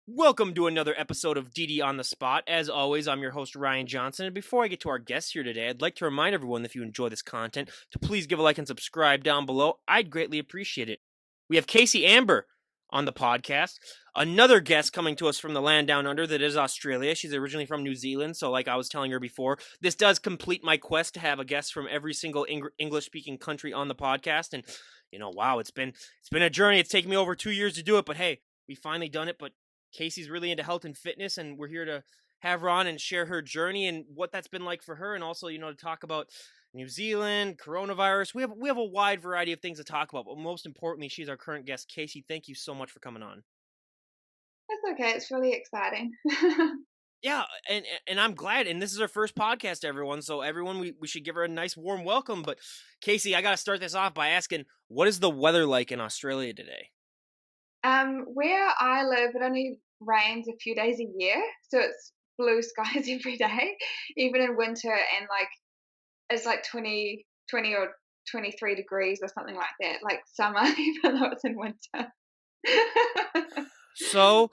Welcome to another episode of DD on the Spot. As always, I'm your host, Ryan Johnson. And before I get to our guests here today, I'd like to remind everyone that if you enjoy this content, to please give a like and subscribe down below. I'd greatly appreciate it. We have Cassie Amber on the podcast, another guest coming to us from the land down under that is Australia. She's originally from New Zealand, so like I was telling her before, this does complete my quest to have a guest from every single English-speaking country on the podcast. And wow, it's been a journey. It's taken me over 2 years to do it, but hey, we finally done it. But Casey's really into health and fitness, and we're here to have her on and share her journey and what that's been like for her, and also, to talk about New Zealand, coronavirus. We have a wide variety of things to talk about, but most importantly, she's our current guest. Casey, thank you so much for coming on. It's okay. It's really exciting. Yeah, and I'm glad, and this is our first podcast, everyone. So everyone, we should give her a nice warm welcome. But Casey, I got to start this off by asking, what is the weather like in Australia today? Where I live, it only rains a few days a year, so it's blue skies every day, even in winter, and it's like 20 or 23 degrees or something like that, like summer, even though it's in winter. So,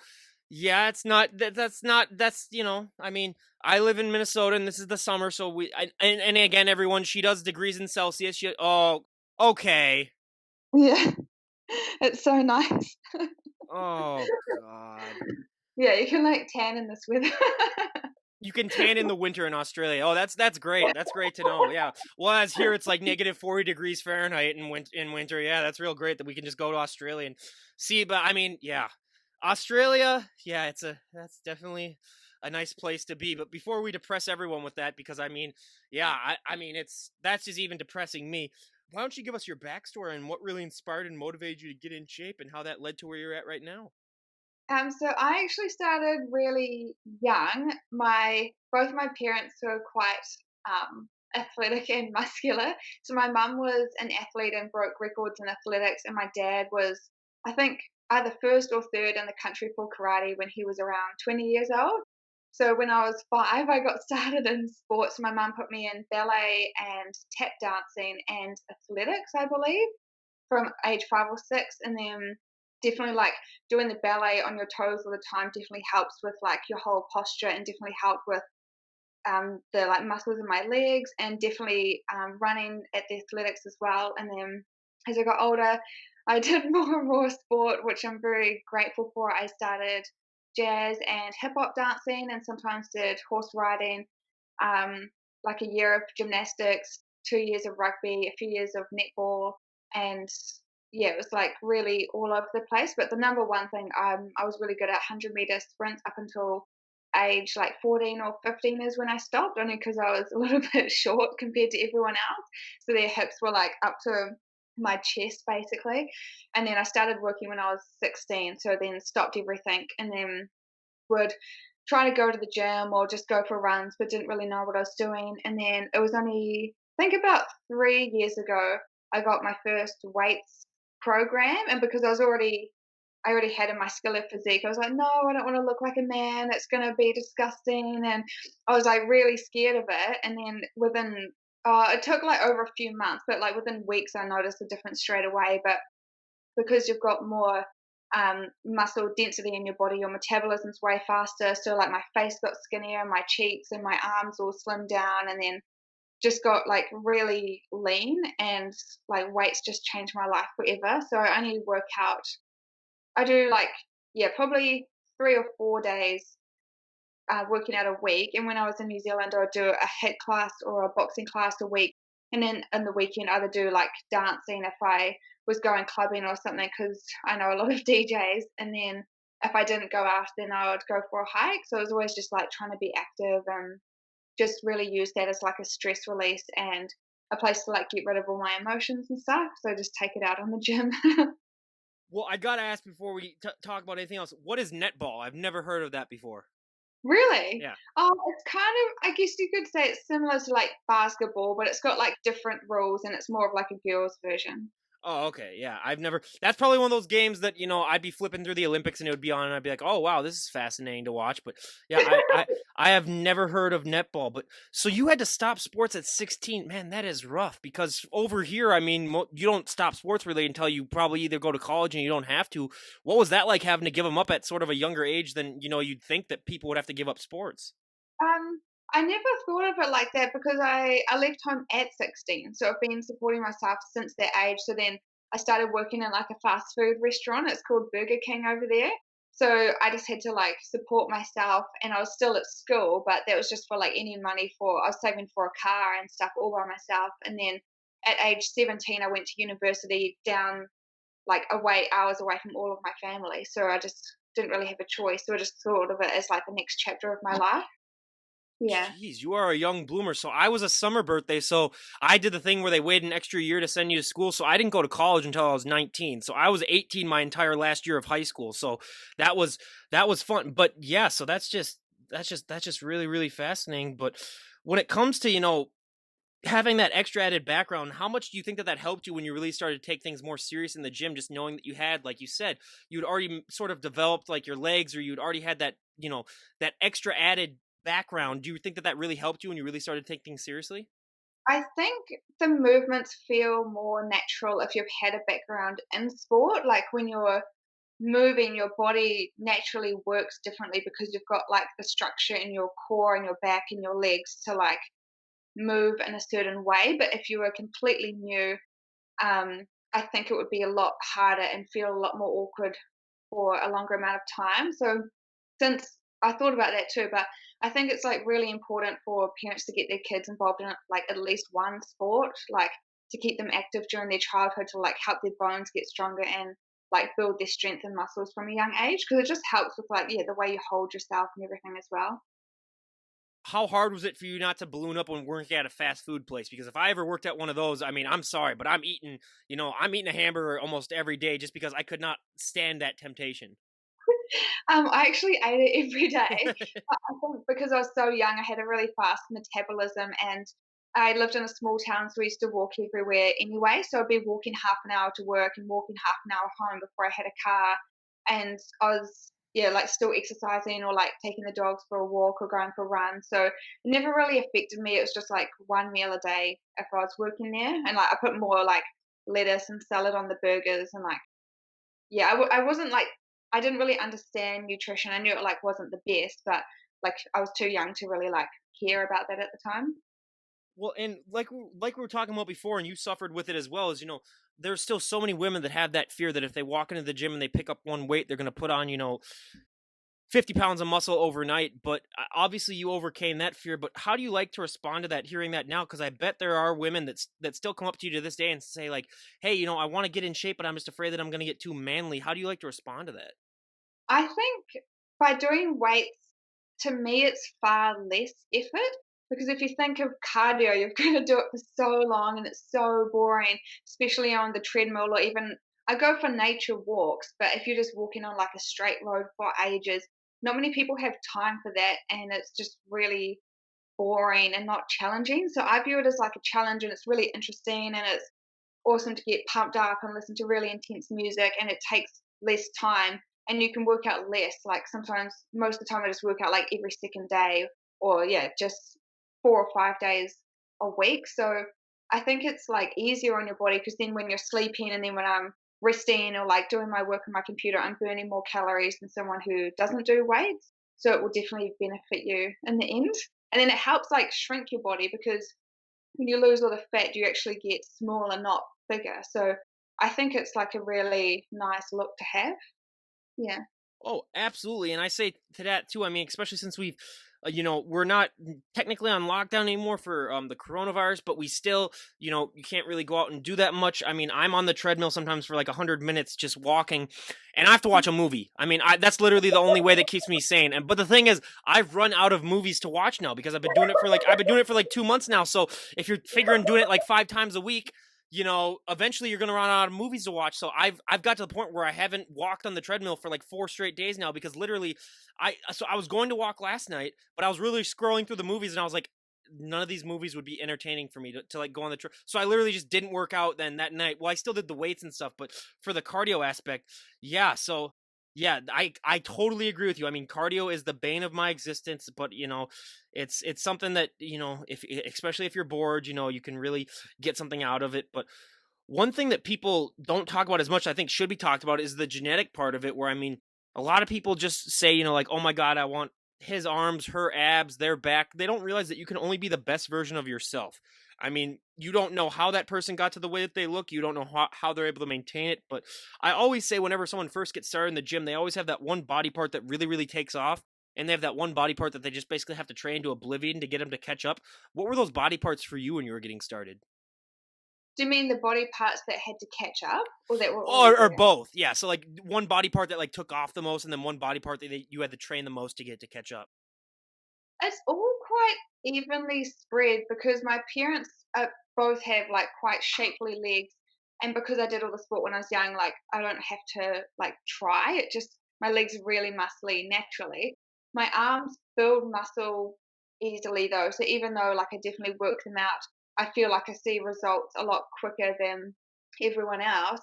yeah, it's not that's not that's I mean, I live in Minnesota and this is the summer, so and again, everyone, she does degrees in Celsius. Oh, okay. Yeah, it's so nice. Oh God. Yeah, you can like tan in this weather. You can tan in the winter in Australia. Oh, that's great. That's great to know. Yeah. Well, as here it's like negative 40 degrees Fahrenheit in winter. Yeah, that's real great that we can just go to Australia and see. But I mean, yeah, Australia. Yeah, that's definitely a nice place to be. But before we depress everyone with that, because I mean, yeah, I mean that's just even depressing me. Why don't you give us your backstory and what really inspired and motivated you to get in shape and how that led to where you're at right now? So I actually started really young. My both my parents were quite athletic and muscular. So my mum was an athlete and broke records in athletics, and my dad was, I think, either first or third in the country for karate when he was around 20 years old. So when I was 5, I got started in sports. My mum put me in ballet and tap dancing and athletics, I believe, from age 5 or 6, and then definitely like doing the ballet on your toes all the time definitely helps with like your whole posture, and definitely helped with the like muscles in my legs, and definitely running at the athletics as well. And then as I got older, I did more and more sport, which I'm very grateful for. I started jazz and hip hop dancing, and sometimes did horse riding, like a year of gymnastics, 2 years of rugby, a few years of netball, and yeah, it was like really all over the place. But the number one thing, I was really good at 100-meter sprints up until age like 14 or 15 is when I stopped, only because I was a little bit short compared to everyone else. So their hips were like up to my chest basically. And then I started working when I was 16, so then stopped everything, and then would try to go to the gym or just go for runs, but didn't really know what I was doing. And then it was only, I think, about 3 years ago, I got my first weights program. And because I already had a muscular physique, I was like, no, I don't want to look like a man. It's going to be disgusting. And I was like really scared of it. And then it took like over a few months, but like within weeks, I noticed a difference straight away. But because you've got more muscle density in your body, your metabolism's way faster. So like my face got skinnier, my cheeks and my arms all slimmed down, and then just got like really lean, and like weights just changed my life forever. So I only work out. I do like, yeah, probably 3 or 4 days working out a week. And when I was in New Zealand, I would do a HIIT class or a boxing class a week. And then in the weekend, I'd do like dancing if I was going clubbing or something, because I know a lot of DJs. And then if I didn't go out, then I would go for a hike. So it was always just like trying to be active and just really use that as like a stress release and a place to like get rid of all my emotions and stuff. So just take it out on the gym. Well, I got to ask before we talk about anything else. What is netball? I've never heard of that before. Really? Yeah. It's kind of, I guess you could say it's similar to like basketball, but it's got like different rules, and it's more of like a girls' version. Oh, okay. Yeah. I've never That's probably one of those games that, I'd be flipping through the Olympics and it would be on and I'd be like, "Oh, wow, this is fascinating to watch." But yeah, I have never heard of netball. But so you had to stop sports at 16. Man, that is rough because over here, I mean, you don't stop sports really until you probably either go to college and you don't have to. What was that like having to give them up at sort of a younger age than, you'd think that people would have to give up sports? Um, I never thought of it like that because I left home at 16, so I've been supporting myself since that age. So then I started working in like a fast food restaurant. It's called Burger King over there. So I just had to like support myself, and I was still at school, but that was just for like any money for I was saving for a car and stuff all by myself. And then at age 17, I went to university down like away hours away from all of my family. So I just didn't really have a choice. So I just thought of it as like the next chapter of my life. Yeah. Jeez, you are a young bloomer. So I was a summer birthday, so I did the thing where they waited an extra year to send you to school. So I didn't go to college until I was 19. So I was 18 my entire last year of high school. So that was that was fun. But yeah, so that's just really really fascinating. But when it comes to, having that extra added background, how much do you think that that helped you when you really started to take things more serious in the gym, just knowing that you had, like you said, you'd already sort of developed like your legs, or you'd already had that, that extra added background. Do you think that that really helped you when you really started to take things seriously? I think the movements feel more natural if you've had a background in sport. Like when you're moving, your body naturally works differently because you've got like the structure in your core and your back and your legs to like move in a certain way. But if you were completely new, I think it would be a lot harder and feel a lot more awkward for a longer amount of time. So since I thought about that too, but I think it's like really important for parents to get their kids involved in like at least one sport, like to keep them active during their childhood to like help their bones get stronger and like build their strength and muscles from a young age because it just helps with like the way you hold yourself and everything as well. How hard was it for you not to balloon up when working at a fast food place? Because if I ever worked at one of those, I mean, I'm sorry, but I'm eating a hamburger almost every day just because I could not stand that temptation. I actually ate it every day. But I think because I was so young, I had a really fast metabolism and I lived in a small town, so we used to walk everywhere anyway. So I'd be walking half an hour to work and walking half an hour home before I had a car. And I was, yeah, like still exercising or like taking the dogs for a walk or going for a run. So it never really affected me. It was just like one meal a day if I was working there. And like I put more like lettuce and salad on the burgers and like yeah, I wasn't like I didn't really understand nutrition. I knew it like wasn't the best, but like I was too young to really like care about that at the time. Well, and like we were talking about before, and you suffered with it as well. Is there's still so many women that have that fear that if they walk into the gym and they pick up one weight, they're going to put on 50 pounds of muscle overnight. But obviously, you overcame that fear. But how do you like to respond to that? Hearing that now, because I bet there are women that still come up to you to this day and say like, "Hey, I want to get in shape, but I'm just afraid that I'm going to get too manly." How do you like to respond to that? I think by doing weights, to me, it's far less effort because if you think of cardio, you've got to do it for so long and it's so boring, especially on the treadmill or even I go for nature walks, but if you're just walking on like a straight road for ages, not many people have time for that and it's just really boring and not challenging. So I view it as like a challenge and it's really interesting and it's awesome to get pumped up and listen to really intense music and it takes less time and you can work out less. Like sometimes most of the time I just work out like every second day or yeah, just 4 or 5 days a week. So I think it's like easier on your body because then when you're sleeping and then when I'm resting or like doing my work on my computer, I'm burning more calories than someone who doesn't do weights. So it will definitely benefit you in the end. And then it helps like shrink your body because when you lose all the fat, you actually get smaller, not bigger. So I think it's like a really nice look to have. Yeah. Oh, absolutely. And I say to that too. I mean, especially since we're not technically on lockdown anymore for the coronavirus, but we still, you can't really go out and do that much. I mean, I'm on the treadmill sometimes for like 100 minutes just walking, and I have to watch a movie. I mean, that's literally the only way that keeps me sane. And but the thing is, I've run out of movies to watch now because I've been doing it for like 2 months now. So if you're figuring doing it like 5 times a week, eventually you're gonna run out of movies to watch. So I've got to the point where I haven't walked on the treadmill for like 4 straight days now because literally I was going to walk last night, but I was really scrolling through the movies and I was like, none of these movies would be entertaining for me to like go on the trip. So I literally just didn't work out then that night. Well, I still did the weights and stuff, but for the cardio aspect, yeah. So yeah, I totally agree with you. I mean, cardio is the bane of my existence, but it's something that, if especially if you're bored, you can really get something out of it. But one thing that people don't talk about as much, I think should be talked about, is the genetic part of it, where I mean, a lot of people just say, like, oh my God, I want his arms, her abs, their back. They don't realize that you can only be the best version of yourself. I mean, you don't know how that person got to the way that they look. You don't know how they're able to maintain it. But I always say, whenever someone first gets started in the gym, they always have that one body part that really, really takes off. And they have that one body part that they just basically have to train to oblivion to get them to catch up. What were those body parts for you when you were getting started? Do you mean the body parts that had to catch up or that were already Or there? both, yeah. So like one body part that like took off the most, and then one body part that you had to train the most to get to catch up. It's all quite evenly spread because my parents both have like quite shapely legs, and because I did all the sport when I was young, like I don't have to like try. It just my legs are really muscly naturally. My arms build muscle easily though, so even though like I definitely work them out, I feel like I see results a lot quicker than everyone else.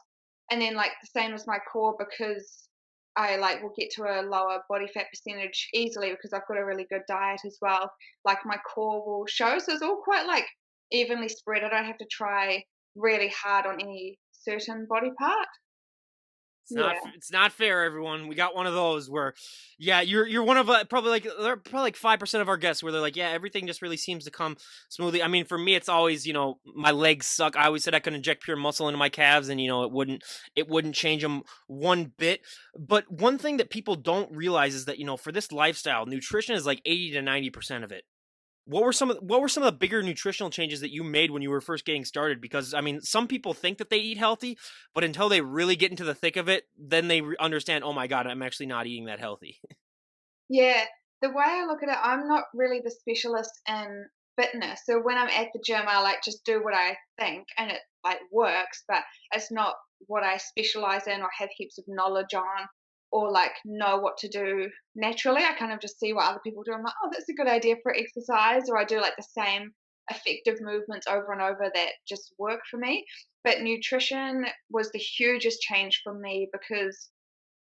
And then like the same as my core because I like will get to a lower body fat percentage easily because I've got a really good diet as well. Like my core will show, so it's all quite like evenly spread. I don't have to try really hard on any certain body part. Yeah. It's not fair, everyone. We got one of those where, yeah, you're one of probably like they're probably like 5% of our guests where they're like, yeah, everything just really seems to come smoothly. I mean, for me, it's always my legs suck. I always said I could inject pure muscle into my calves, and it wouldn't change them one bit. But one thing that people don't realize is that for this lifestyle, nutrition is like 80 to 90% of it. What were some of the bigger nutritional changes that you made when you were first getting started? Because I mean, some people think that they eat healthy, but until they really get into the thick of it, then they understand, oh my God, I'm actually not eating that healthy. Yeah, the way I look at it, I'm not really the specialist in fitness. So when I'm at the gym, I like just do what I think and it like works, but it's not what I specialize in or have heaps of knowledge on or like know what to do naturally. I kind of just see what other people do. I'm like, oh, that's a good idea for exercise. Or I do like the same effective movements over and over that just work for me. But nutrition was the hugest change for me because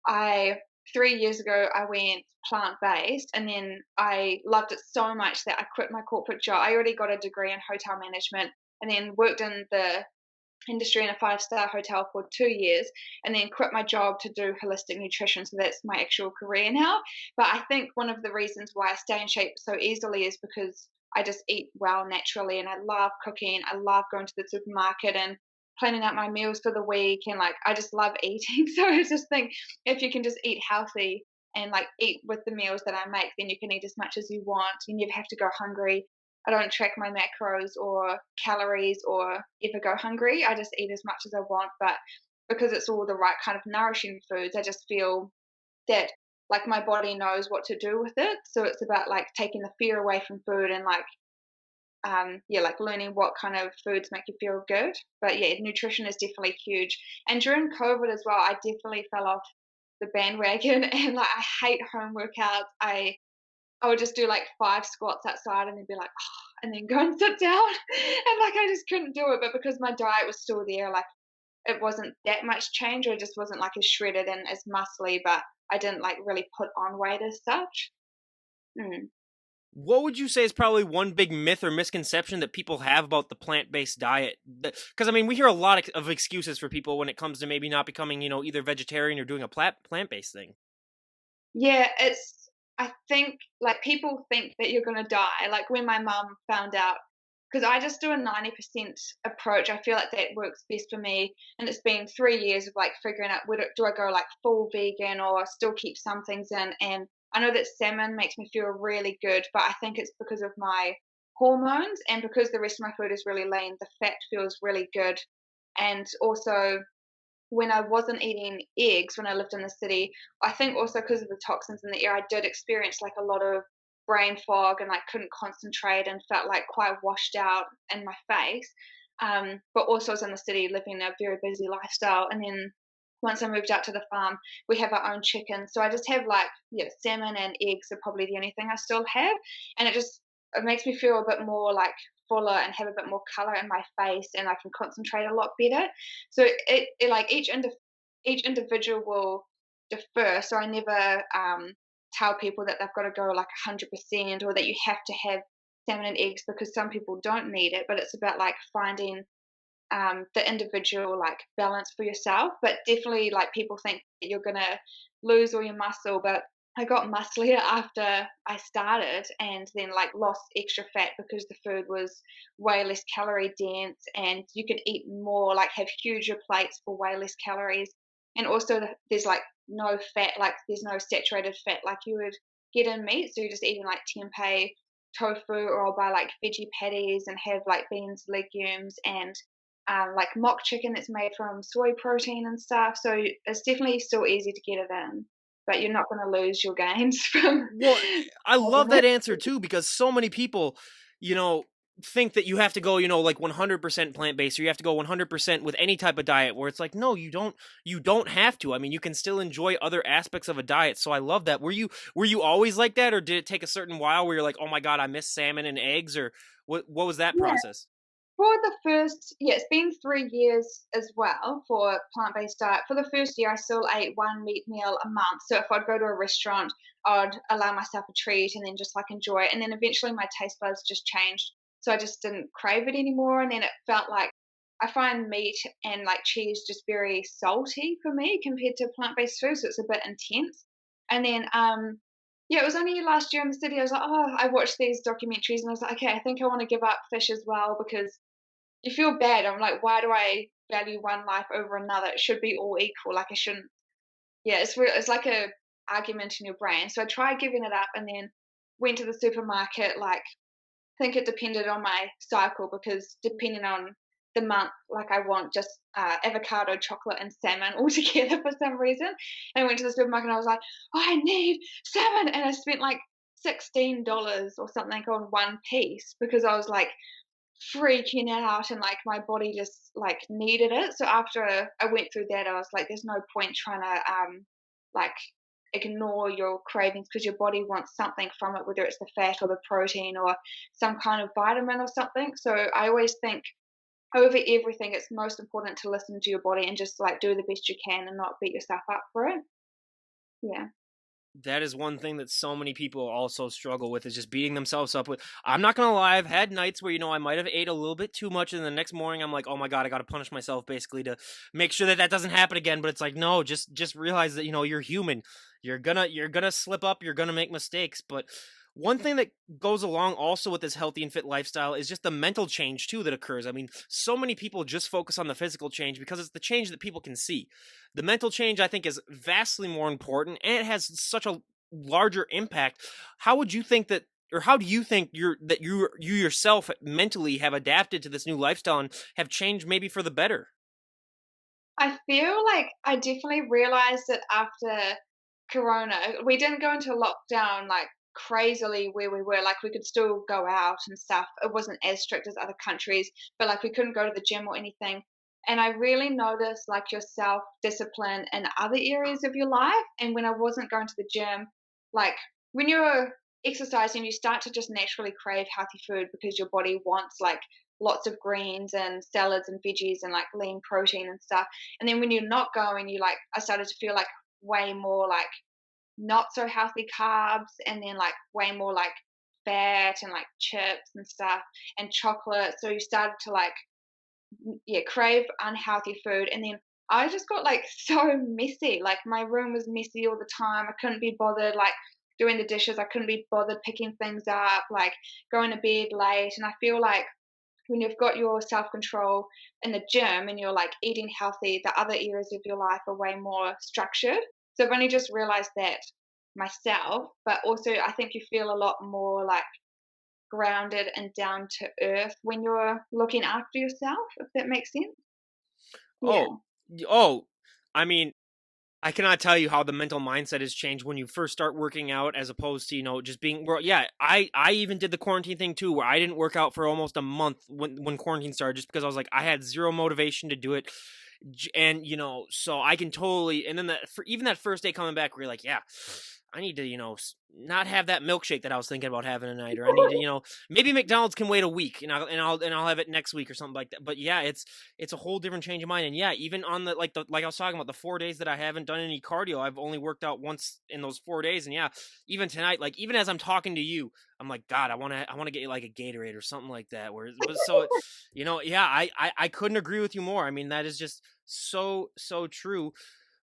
I 3 years ago I went plant based and then I loved it so much that I quit my corporate job. I already got a degree in hotel management and then worked in the industry in a five-star hotel for 2 years and then quit my job to do holistic nutrition. So that's my actual career now. But I think one of the reasons why I stay in shape so easily is because I just eat well naturally and I love cooking. I love going to the supermarket and planning out my meals for the week and like I just love eating. So I just think if you can just eat healthy and like eat with the meals that I make, then you can eat as much as you want. You never have to go hungry. I don't track my macros or calories or ever go hungry. I just eat as much as I want, but because it's all the right kind of nourishing foods, I just feel that like my body knows what to do with it. So it's about like taking the fear away from food and like yeah, like learning what kind of foods make you feel good. But yeah, nutrition is definitely huge. And during COVID as well, I definitely fell off the bandwagon and like I hate home workouts. I would just do like 5 squats outside and then be like, oh, and then go and sit down. And like I just couldn't do it. But because my diet was still there, like it wasn't that much change, or it just wasn't like as shredded and as muscly, but I didn't like really put on weight as such. Mm. What would you say is probably one big myth or misconception that people have about the plant-based diet? Because I mean, we hear a lot of excuses for people when it comes to maybe not becoming, either vegetarian or doing a plant-based thing. Yeah, I think like people think that you're gonna die. Like when my mum found out, because I just do a 90% approach. I feel like that works best for me. And it's been 3 years of like figuring out whether do I go like full vegan or still keep some things in. And I know that salmon makes me feel really good, but I think it's because of my hormones and because the rest of my food is really lean, the fat feels really good. And also when I wasn't eating eggs when I lived in the city, I think also because of the toxins in the air, I did experience like a lot of brain fog and like couldn't concentrate and felt like quite washed out in my face. But also I was in the city living a very busy lifestyle. And then once I moved out to the farm, we have our own chicken. So I just have like, yeah, salmon and eggs are probably the only thing I still have. And it just it makes me feel a bit more, like, fuller and have a bit more color in my face, and I can concentrate a lot better. So like, each individual will differ, so I never, tell people that they've gotta go, like, 100% or that you have to have salmon and eggs because some people don't need it, but it's about, like, finding the individual like balance for yourself. But definitely, like people think that you're gonna lose all your muscle, but I got musclier after I started, and then like lost extra fat because the food was way less calorie dense, and you could eat more, like have huger plates for way less calories, and also there's like no fat, like there's no saturated fat like you would get in meat. So you're just eating like tempeh, tofu, or I'll buy like veggie patties and have like beans, legumes, and like mock chicken that's made from soy protein and stuff. So it's definitely still easy to get it in, but you're not going to lose your gains from Well, I all love of it. that answer too because so many people, you know, think that you have to go, like 100% plant-based or you have to go 100% with any type of diet where it's like no, you don't have to. I mean, you can still enjoy other aspects of a diet. So I love that. Were you always like that or did it take a certain while where you're like, "Oh my god, I miss salmon and eggs," or what was that Yeah, process? for the first, yeah, it's been 3 years as well for plant-based diet. For the first year, I still ate one meat meal a month. So if I'd go to a restaurant, I'd allow myself a treat and then just like enjoy it. And then eventually my taste buds just changed. So I just didn't crave it anymore. And then it felt like I find meat and like cheese just very salty for me compared to plant-based food. So it's a bit intense. And then yeah, it was only last year in the city. I was like, oh, I watched these documentaries and I was like, okay, I think I want to give up fish as well because you feel bad. I'm like, why do I value one life over another? It should be all equal. Like I shouldn't. Yeah, it's real. It's like a argument in your brain. So I tried giving it up, and then went to the supermarket. Like, I think it depended on my cycle because depending on the month, like I want just avocado, chocolate, and salmon all together for some reason. And I went to the supermarket and I was like, oh, I need salmon, and I spent like $16 or something on one piece because I was like freaking out and like my body just like needed it. So after I went through that, I was like, there's no point trying to like ignore your cravings because your body wants something from it, whether it's the fat or the protein or some kind of vitamin or something. So I always think over everything, it's most important to listen to your body and just like do the best you can and not beat yourself up for it. Yeah. That is one thing that so many people also struggle with is just beating themselves up with. I'm not gonna lie, I've had nights where I might have ate a little bit too much, and the next morning I'm like, oh my god, I got to punish myself basically to make sure that that doesn't happen again. But it's like, no, just realize that you're human. You're gonna slip up. You're gonna make mistakes. But one thing that goes along also with this healthy and fit lifestyle is just the mental change too that occurs. I mean, so many people just focus on the physical change because it's the change that people can see. The mental change, I think, is vastly more important, and it has such a larger impact. How would you think that, or how do you think you yourself mentally have adapted to this new lifestyle and have changed maybe for the better? I feel like I definitely realized that after Corona, we didn't go into lockdown like crazily where we were. Like we could still go out and stuff. It wasn't as strict as other countries, but like we couldn't go to the gym or anything. And I really noticed like your self discipline in other areas of your life. And when I wasn't going to the gym, like when you're exercising, you start to just naturally crave healthy food because your body wants like lots of greens and salads and veggies and like lean protein and stuff. And then when you're not going, you like, I started to feel like way more like not so healthy carbs, and then like way more like fat and like chips and stuff and chocolate. So you started to like, yeah, crave unhealthy food. And then I just got like so messy. Like my room was messy all the time. I couldn't be bothered like doing the dishes. I couldn't be bothered picking things up, like going to bed late. And I feel like when you've got your self control in the gym and you're like eating healthy, the other areas of your life are way more structured. So I've only just realized that myself, but also I think you feel a lot more like grounded and down to earth when you're looking after yourself, if that makes sense. Oh, Yeah. oh, I mean, I cannot tell you how the mental mindset has changed when you first start working out as opposed to, just being well, yeah, I even did the quarantine thing too where I didn't work out for almost a month when quarantine started just because I was like I had zero motivation to do it. And so I can totally, and then that for even that first day coming back, we're like, yeah. I need to, not have that milkshake that I was thinking about having tonight, or I need to, maybe McDonald's can wait a week, and I'll have it next week or something like that. But yeah, it's a whole different change of mind. And yeah, even on like I was talking about the 4 days that I haven't done any cardio, I've only worked out once in those 4 days. And yeah, even tonight, like even as I'm talking to you, I'm like, God, I want to get like a Gatorade or something like that. But so, yeah, I couldn't agree with you more. I mean, that is just so true.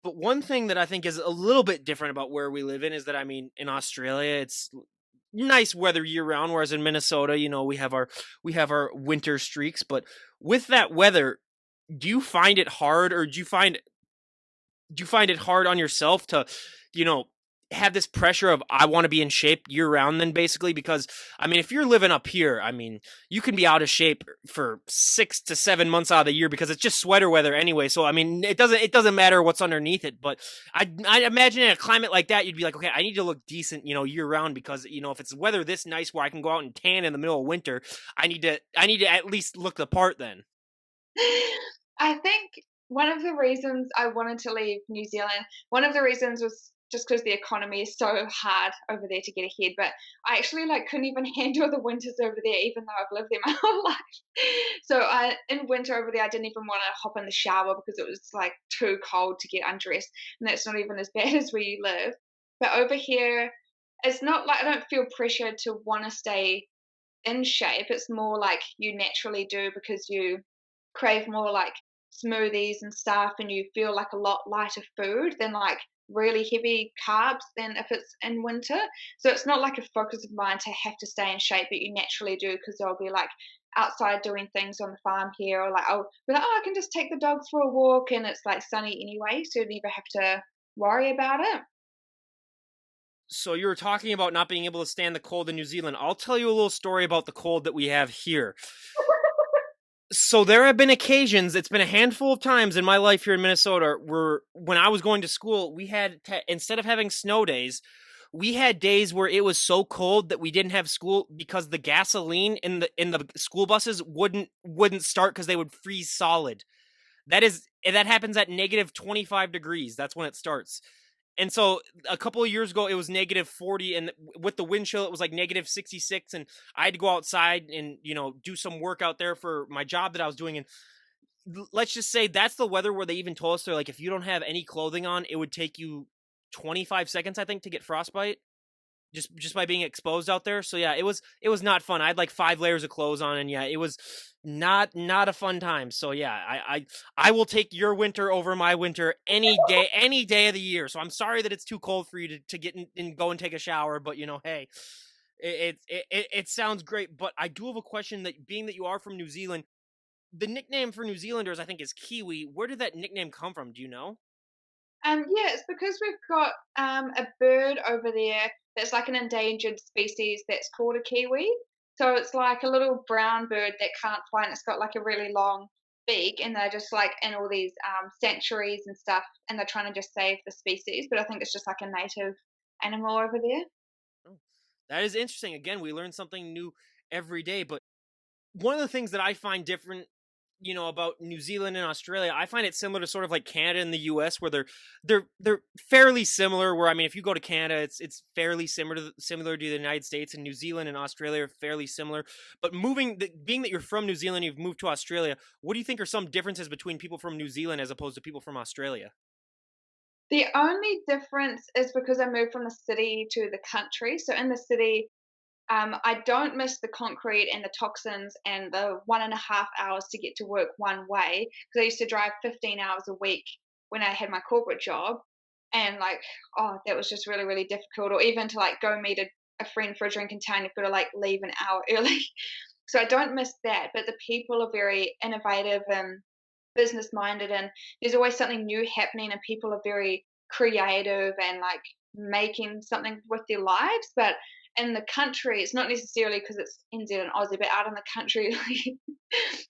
But one thing that I think is a little bit different about where we live in is that, I mean, in Australia, it's nice weather year round, whereas in Minnesota, we have our winter streaks. But with that weather, do you find it hard, or do you find it hard on yourself to, you know, have this pressure of I want to be in shape year round then basically? Because I mean, if you're living up here, I mean, you can be out of shape for 6 to 7 months out of the year because it's just sweater weather anyway. So I mean, it doesn't matter what's underneath it, but I imagine in a climate like that, you'd be like, okay, I need to look decent, year round, because if it's weather this nice where I can go out and tan in the middle of winter, I need to at least look the part then. I think one of the reasons I wanted to leave New Zealand, one of the reasons was just because the economy is so hard over there to get ahead. But I actually like couldn't even handle the winters over there, even though I've lived there my whole life. So in winter over there, I didn't even want to hop in the shower because it was like too cold to get undressed, and that's not even as bad as where you live. But over here, it's not like I don't feel pressured to want to stay in shape. It's more like you naturally do because you crave more like smoothies and stuff, and you feel like a lot lighter food than like really heavy carbs than if it's in winter. So it's not like a focus of mine to have to stay in shape, but you naturally do because I'll be like outside doing things on the farm here, or like I'll be like, oh, I can just take the dogs for a walk and it's like sunny anyway, so you never have to worry about it. So you were talking about not being able to stand the cold in New Zealand. I'll tell you a little story about the cold that we have here. So there have been occasions, it's been a handful of times in my life here in Minnesota, where when I was going to school, instead of having snow days, we had days where it was so cold that we didn't have school because the gasoline in the school buses wouldn't start because they would freeze solid. That happens at -25 degrees. That's when it starts. And so a couple of years ago, it was -40, and with the wind chill, it was like -66. And I had to go outside and do some work out there for my job that I was doing. And let's just say that's the weather where they even told us they're like, if you don't have any clothing on, it would take you 25 seconds, I think, to get frostbite just by being exposed out there. So yeah, it was not fun. I had like 5 layers of clothes on, and yeah, it was not a fun time. So yeah, I will take your winter over my winter any day of the year. So I'm sorry that it's too cold for you to get in and go and take a shower, but hey, it sounds great. But I do have a question, that being that you are from New Zealand, the nickname for New Zealanders, I think, is Kiwi. Where did that nickname come from? Do you know? Yeah, it's because we've got a bird over there that's like an endangered species that's called a kiwi. So it's like a little brown bird that can't fly, and it's got like a really long beak, and they're just like in all these sanctuaries and stuff, and they're trying to just save the species. But I think it's just like a native animal over there. Oh, that is interesting. Again, we learn something new every day. But one of the things that I find different, about New Zealand and Australia, I find it similar to sort of like Canada and the US, where they're fairly similar. Where I mean, if you go to Canada, it's fairly similar to the United States, and New Zealand and Australia are fairly similar. But being that you're from New Zealand, you've moved to Australia. What do you think are some differences between people from New Zealand as opposed to people from Australia? The only difference is because I moved from the city to the country. So in the city, I don't miss the concrete and the toxins and the 1.5 hours to get to work one way because I used to drive 15 hours a week when I had my corporate job. And like, oh, that was just really, really difficult. Or even to like go meet a friend for a drink in town, you've got to like leave an hour early. So I don't miss that. But the people are very innovative and business minded, and there's always something new happening, and people are very creative and like making something with their lives. But in the country, it's not necessarily because it's NZ and Aussie, but out in the country, like,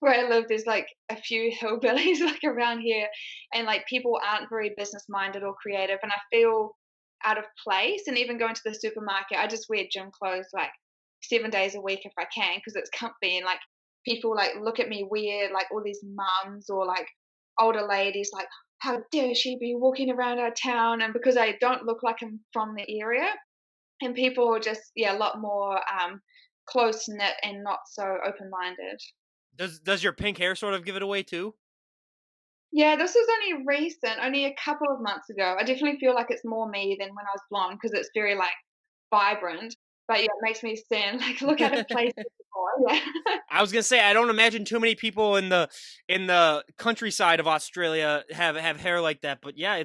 where I live, there's like a few hillbillies like around here, and like people aren't very business minded or creative, and I feel out of place. And even going to the supermarket, I just wear gym clothes like 7 days a week if I can because it's comfy, and like people like look at me weird, like all these mums or like older ladies like, how dare she be walking around our town, and because I don't look like I'm from the area, and people are just, yeah, a lot more, close-knit and not so open-minded. Does your pink hair sort of give it away too? Yeah, this was only recent, only a couple of months ago. I definitely feel like it's more me than when I was blonde because it's very, like, vibrant, but yeah, it makes me stand, like, look out of place more, yeah. I was gonna say I don't imagine too many people in the countryside of Australia have hair like that, but yeah,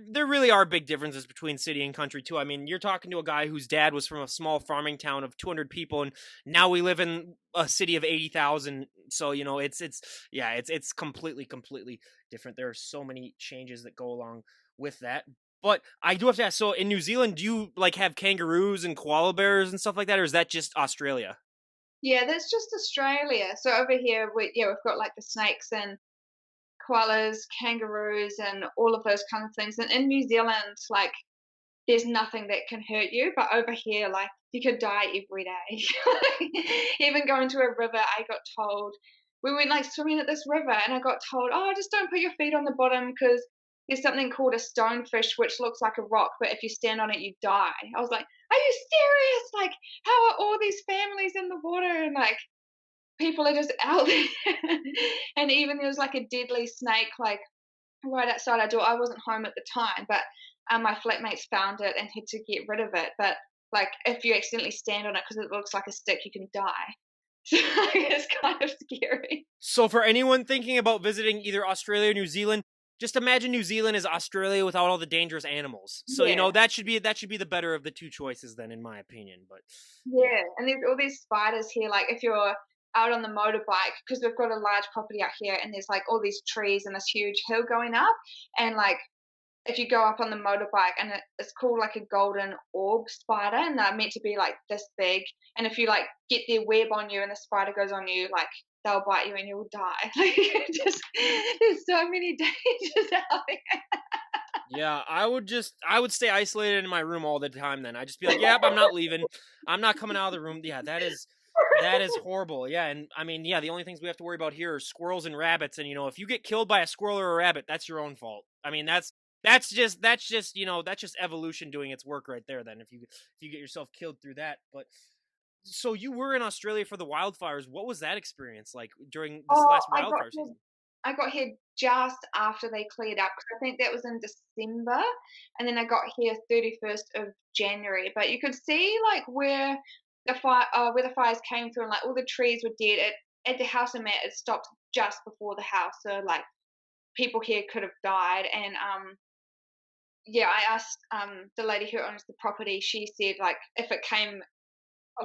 there really are big differences between city and country too. I mean, you're talking to a guy whose dad was from a small farming town of 200 people, and now we live in a city of 80,000. So it's yeah, it's completely different. There are so many changes that go along with that. But I do have to ask. So in New Zealand, do you like have kangaroos and koala bears and stuff like that, or is that just Australia? Yeah, that's just Australia. So over here, we've got, like, the snakes and koalas, kangaroos, and all of those kind of things, and in New Zealand, like, there's nothing that can hurt you, but over here, like, you could die every day. Even going to a river, I got told we went, like, swimming at this river, and I got told, "Oh, just don't put your feet on the bottom because there's something called a stonefish, which looks like a rock, but if you stand on it, you die." I was like, "Are you serious? Like, how are all these families in the water?" And, like, people are just out there. And even there was, like, a deadly snake, like, right outside our door. I wasn't home at the time, but, my flatmates found it and had to get rid of it, but, like, if you accidentally stand on it because it looks like a stick, you can die. So it's kind of scary. So for anyone thinking about visiting either Australia or New Zealand, just imagine New Zealand is Australia without all the dangerous animals. So Yeah, that should be the better of the two choices then, in my opinion. But yeah, yeah, and there's all these spiders here, like, if you're out on the motorbike, because 'cause we've got a large property out here, and there's, like, all these trees and this huge hill going up, and, like, if you go up on the motorbike, and it's called like a golden orb spider, and they're meant to be like this big. And if you like get their web on you and the spider goes on you, like they'll bite you and you'll die. Like just there's so many dangers out yeah, I would stay isolated in my room all the time. Then I'd just be like, yep, I'm not leaving. I'm not coming out of the room. Yeah, that is horrible. Yeah, and I mean, yeah, the only things we have to worry about here are squirrels and rabbits. And if you get killed by a squirrel or a rabbit, that's your own fault. I mean, that's just evolution doing its work right there. Then if you get yourself killed through that, but so you were in Australia for the wildfires. What was that experience like during this Oh, last wildfire season? I got here just after they cleared up, because I think that was in December, and then I got here 31st of January. But you could see like where the fires came through, and like all the trees were dead. At the house I'm at, it stopped just before the house, so like people here could have died. And yeah, I asked the lady who owns the property. She said like if it came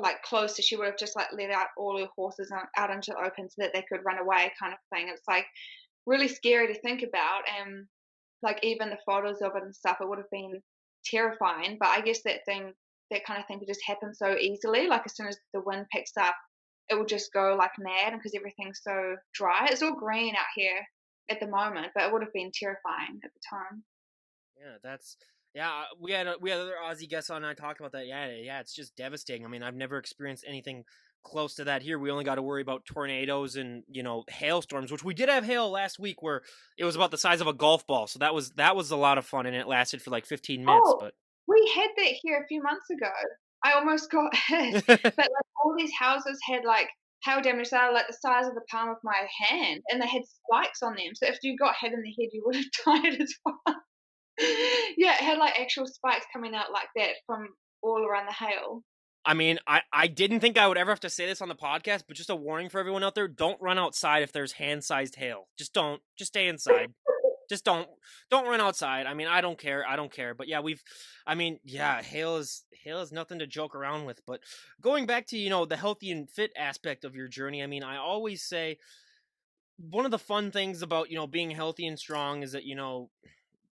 like closer, she would have just like let out all her horses out into the open so that they could run away, kind of thing. It's like really scary to think about, and like even the photos of it and stuff, it would have been terrifying. But I guess that kind of thing could just happen so easily. Like as soon as the wind picks up, it will just go like mad, because everything's so dry. It's all green out here at the moment, but it would have been terrifying at the time. Yeah, yeah. We had other Aussie guests on. And I talked about that. Yeah, yeah. It's just devastating. I mean, I've never experienced anything close to that here. We only got to worry about tornadoes and hailstorms, which we did have hail last week, where it was about the size of a golf ball. So that was a lot of fun, and it lasted for like 15 minutes. Oh, But we had that here a few months ago. I almost got hit, but, like, all these houses had, like, hail damage that are, like, the size of the palm of my hand, and they had spikes on them, so if you got hit in the head, you would have died as well. Yeah, it had, like, actual spikes coming out like that from all around the hail. I mean, I didn't think I would ever have to say this on the podcast, but just a warning for everyone out there: don't run outside if there's hand-sized hail. Just don't. Just stay inside. Just don't run outside. I mean, I don't care. But yeah, I mean, yeah, hail is nothing to joke around with. But going back to the healthy and fit aspect of your journey, I mean, I always say one of the fun things about being healthy and strong is that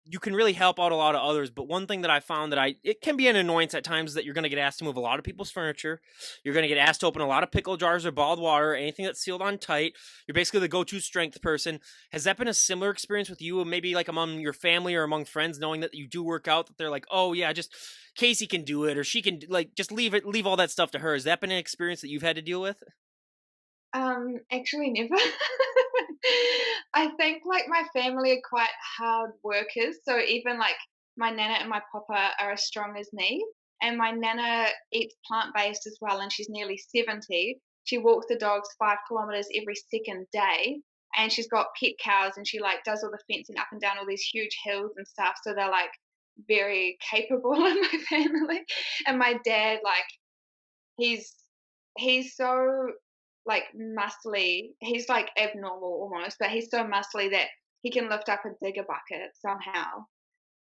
you can really help out a lot of others. But one thing that I found that it can be an annoyance at times, is that you're going to get asked to move a lot of people's furniture. You're going to get asked to open a lot of pickle jars or bottled water, anything that's sealed on tight. You're basically the go-to strength person. Has that been a similar experience with you, maybe like among your family or among friends, knowing that you do work out, that they're like, oh yeah, just Casey can do it, or she can, like, just leave all that stuff to her? Has that been an experience that you've had to deal with? Actually never. I think, like, my family are quite hard workers, so even, like, my nana and my papa are as strong as me, and my nana eats plant-based as well, and she's nearly 70. She walks the dogs 5 kilometers every second day, and she's got pet cows, and she, like, does all the fencing up and down all these huge hills and stuff, so they're, like, very capable in my family. And my dad, like, he's he's so, like, muscly. He's, like, abnormal almost, but he's so muscly that he can lift up a digger bucket somehow.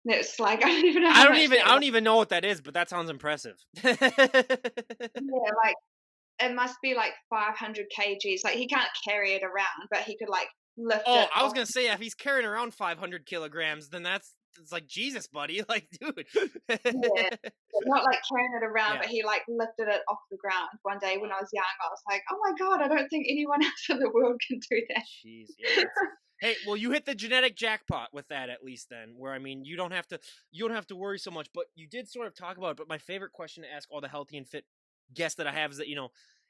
It's like, I don't even know how much I that weighs. don't even know what that is, but that sounds impressive. Yeah, like, it must be, like, 500 kgs. Like, he can't carry it around, but he could, like, lift Oh, it I was off. gonna say if he's carrying around 500 kilograms, then that's it's like Jesus, buddy. Like, dude. Yeah, but not, like, carrying it around, Yeah. but he, like, lifted it off the ground one day when I was young. I was like, "Oh my god, I don't think anyone else in the world can do that." Jeez, yeah, that's hey, well, you hit the genetic jackpot with that at least then, where I mean, you don't have to worry so much, but you did sort of talk about it, but my favorite question to ask all the healthy and fit guests that I have is that,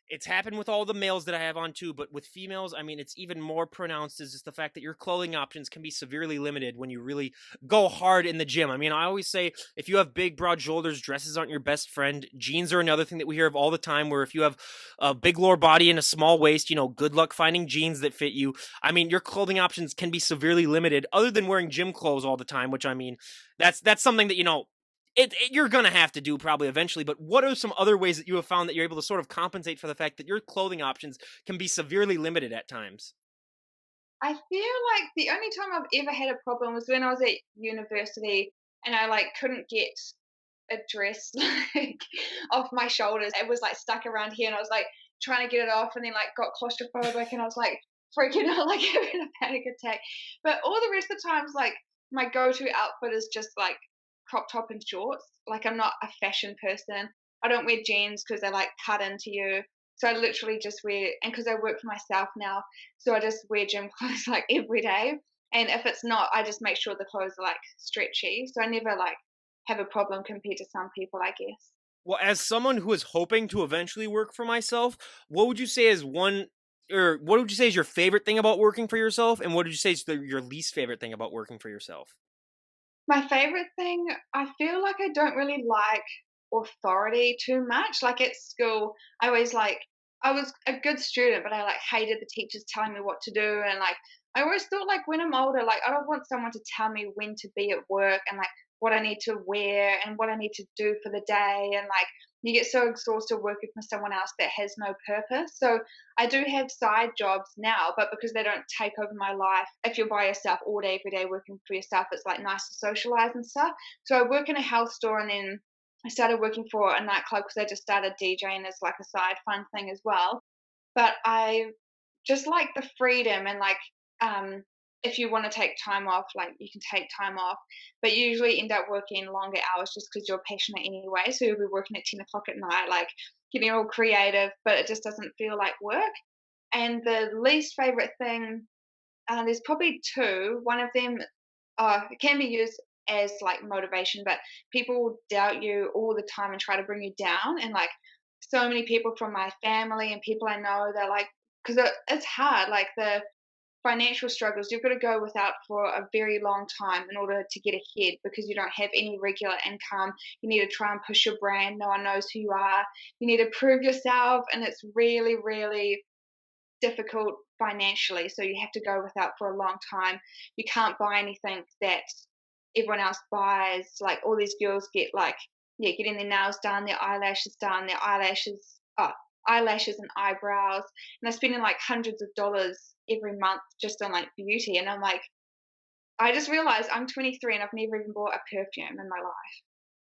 it's happened with all the males that I have on too, but with females, I mean, it's even more pronounced is just the fact that your clothing options can be severely limited when you really go hard in the gym. I mean, I always say if you have big, broad shoulders, dresses aren't your best friend. Jeans are another thing that we hear of all the time, where if you have a big lower body and a small waist, good luck finding jeans that fit you. I mean, your clothing options can be severely limited, other than wearing gym clothes all the time. Which I mean, that's something that you're gonna have to do probably eventually. But what are some other ways that you have found that you're able to sort of compensate for the fact that your clothing options can be severely limited at times? I feel like the only time I've ever had a problem was when I was at university and I, like, couldn't get a dress, like, off my shoulders. It was, like, stuck around here, and I was, like, trying to get it off and then, like, got claustrophobic, and I was, like, freaking out, like, having a panic attack. But all the rest of the times, like, my go-to outfit is just, like, crop top and shorts. Like, I'm not a fashion person. I don't wear jeans because 'cause they're, like, cut into you. So I literally just wear, and because I work for myself now, so I just wear gym clothes, like, every day. And if it's not, I just make sure the clothes are, like, stretchy. So I never, like, have a problem compared to some people, I guess. Well, as someone who is hoping to eventually work for myself, what would you say is one or what would you say is your favorite thing about working for yourself, and what did you say is your least favorite thing about working for yourself? My favorite thing, I feel like I don't really like authority too much. Like at school, I was a good student, but I like hated the teachers telling me what to do. And like, I always thought like when I'm older, like I don't want someone to tell me when to be at work and like what I need to wear and what I need to do for the day. And like, you get so exhausted working for someone else that has no purpose. So I do have side jobs now, but because they don't take over my life, if you're by yourself all day, every day working for yourself, it's like nice to socialize and stuff. So I work in a health store, and then I started working for a nightclub because I just started DJing as like a side fun thing as well. But I just like the freedom and like, um, if you want to take time off, like you can take time off, but you usually end up working longer hours just because you're passionate anyway. So you'll be working at 10 o'clock at night, like getting all creative, but it just doesn't feel like work. And the least favorite thing, there's probably two. One of them, it can be used as like motivation, but people doubt you all the time and try to bring you down. And like so many people from my family and people I know, they're like, because it's hard. Like the financial struggles, you've got to go without for a very long time in order to get ahead because you don't have any regular income. You need to try and push your brand. No one knows who you are. You need to prove yourself, and it's really, really difficult financially, so you have to go without for a long time. You can't buy anything that everyone else buys. Like all these girls get like, yeah, getting their nails done, their eyelashes and eyebrows, and they're spending like hundreds of dollars every month just on like beauty. And I'm like, I just realized I'm 23 and I've never even bought a perfume in my life.